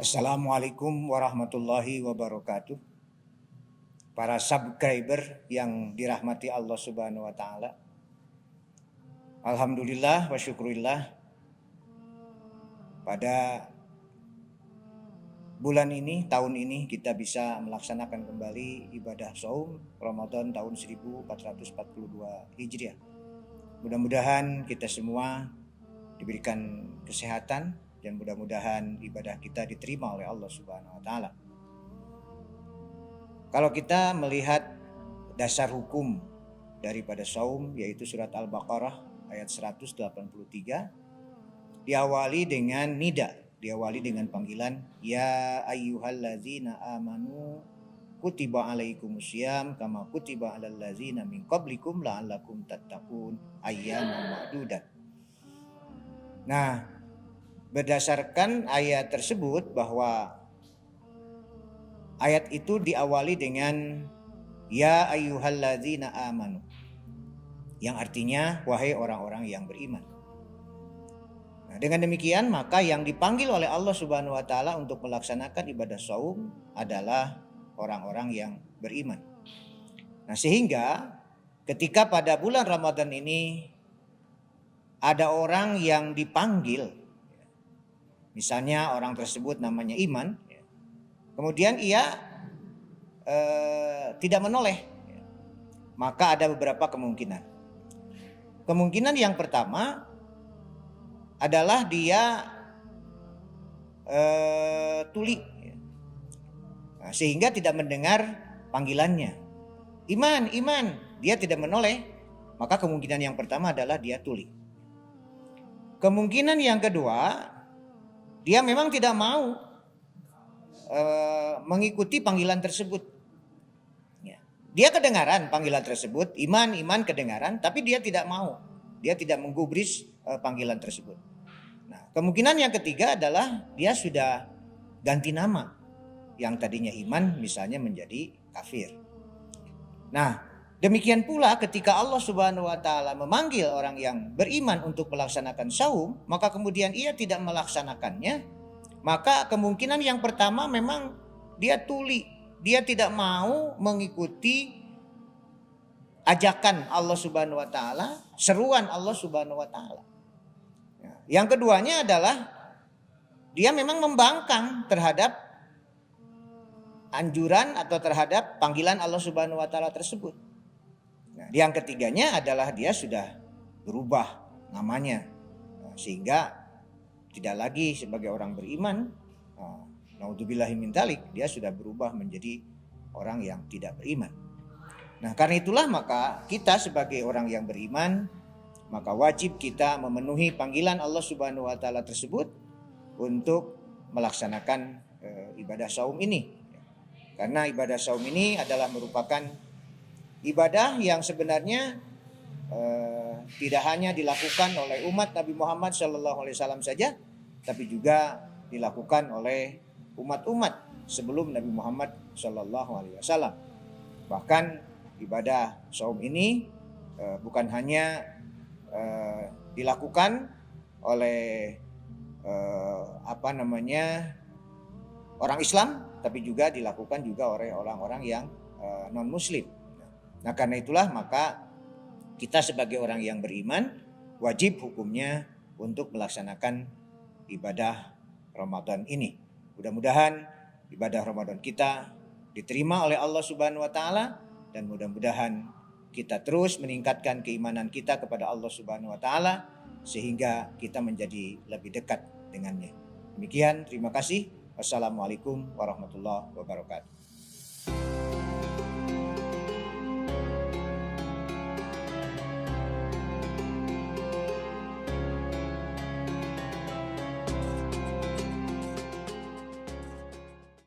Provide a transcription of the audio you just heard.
Assalamualaikum warahmatullahi wabarakatuh. Para subscriber yang dirahmati Allah Subhanahu wa taala. Alhamdulillah wa syukurillah. Pada bulan ini, tahun ini kita bisa melaksanakan kembali ibadah shaum Ramadan tahun 1442 Hijriah. Mudah-mudahan kita semua diberikan kesehatan dan mudah-mudahan ibadah kita diterima oleh Allah Subhanahu wa taala. Kalau kita melihat dasar hukum daripada shaum, yaitu surat Al-Baqarah ayat 183, diawali dengan nida, diawali dengan panggilan ya ayyuhallazina amanu kutiba alaikumusiyam kama kutiba alal ladzina min qablikum la'allakum tattaqun ayyaman ma'dudat. Nah, berdasarkan ayat tersebut bahwa ayat itu diawali dengan ya ayyuhalladzina amanu, yang artinya wahai orang-orang yang beriman. Nah, dengan demikian maka yang dipanggil oleh Allah Subhanahu wa taala untuk melaksanakan ibadah shaum adalah orang-orang yang beriman. Nah, sehingga ketika pada bulan Ramadan ini ada orang yang dipanggil, misalnya orang tersebut namanya iman, kemudian ia tidak menoleh, maka ada beberapa kemungkinan. Kemungkinan yang pertama adalah dia tuli, sehingga tidak mendengar panggilannya. Iman, iman, dia tidak menoleh, maka kemungkinan yang pertama adalah dia tuli. Kemungkinan yang kedua, dia memang tidak mau mengikuti panggilan tersebut. Dia kedengaran panggilan tersebut, iman, iman kedengaran, tapi dia tidak mau. Dia tidak menggubris panggilan tersebut. Nah, kemungkinan yang ketiga adalah dia sudah ganti nama. Yang tadinya iman misalnya menjadi kafir. Nah, demikian pula ketika Allah Subhanahu wa taala memanggil orang yang beriman untuk melaksanakan shaum, maka kemudian ia tidak melaksanakannya, maka kemungkinan yang pertama memang dia tuli, dia tidak mau mengikuti ajakan Allah Subhanahu wa taala, seruan Allah Subhanahu wa taala. Yang keduanya adalah dia memang membangkang terhadap anjuran atau terhadap panggilan Allah Subhanahu wa taala tersebut. Nah, yang ketiganya adalah dia sudah berubah namanya, sehingga tidak lagi sebagai orang beriman. Naudzubillahi min dzalik, dia sudah berubah menjadi orang yang tidak beriman. Nah, karena itulah maka kita sebagai orang yang beriman, maka wajib kita memenuhi panggilan Allah Subhanahu wa taala tersebut untuk melaksanakan ibadah shaum ini. Karena ibadah shaum ini adalah merupakan ibadah yang sebenarnya tidak hanya dilakukan oleh umat Nabi Muhammad SAW saja, tapi juga dilakukan oleh umat-umat sebelum Nabi Muhammad SAW. Bahkan ibadah shaum ini bukan hanya dilakukan oleh orang Islam, tapi juga dilakukan juga oleh orang-orang yang non Muslim. Nah, karena itulah maka kita sebagai orang yang beriman wajib hukumnya untuk melaksanakan ibadah Ramadan ini. Mudah-mudahan ibadah Ramadan kita diterima oleh Allah Subhanahu wa taala, dan mudah-mudahan kita terus meningkatkan keimanan kita kepada Allah Subhanahu wa taala sehingga kita menjadi lebih dekat dengannya. Demikian, terima kasih. Wassalamualaikum warahmatullahi wabarakatuh.